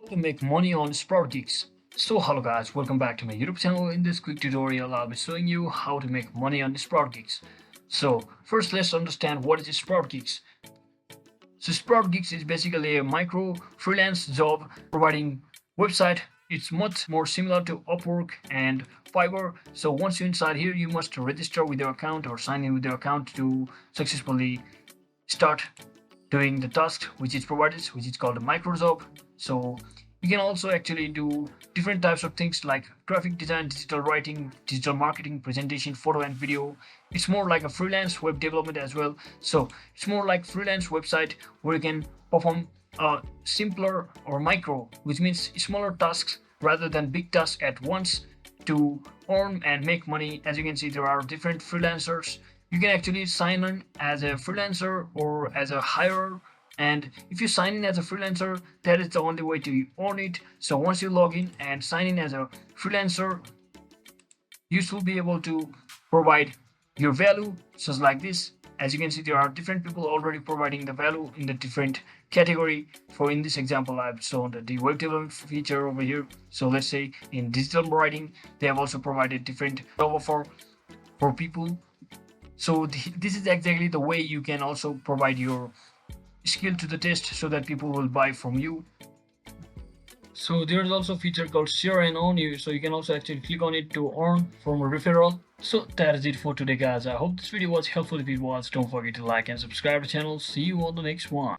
To make money on SproutGigs. So hello guys, welcome back to my YouTube channel. In this quick tutorial, I'll be showing you how to make money on SproutGigs. So first let's understand what is SproutGigs. So SproutGigs is basically a micro freelance job providing website. It's much more similar to Upwork and Fiverr. So once you're inside here, you must register with your account or sign in with your account to successfully start doing the task which is provided, which is called a micro job. So you can also actually do different types of things like graphic design, digital writing, digital marketing, presentation, photo and video. It's more like a freelance web development as well. So it's more like freelance website where you can perform simpler or micro, which means smaller tasks rather than big tasks at once to earn and make money. As you can see, there are different freelancers. You can actually sign in as a freelancer or as a hirer, and if you sign in as a freelancer, that is the only way to earn it. So once you log in and sign in as a freelancer, you should be able to provide your value just like this. As you can see, there are different people already providing the value in the different category. For in this example, I've shown the web development feature over here. So let's say in digital writing, they have also provided different job offer for people. So this is exactly the way you can also provide your skill to the test so that people will buy from you. So there is also a feature called share and earn you. So you can also actually click on it to earn from a referral. So that is it for today guys. I hope this video was helpful. If it was, don't forget to like and subscribe to the channel. See you on the next one.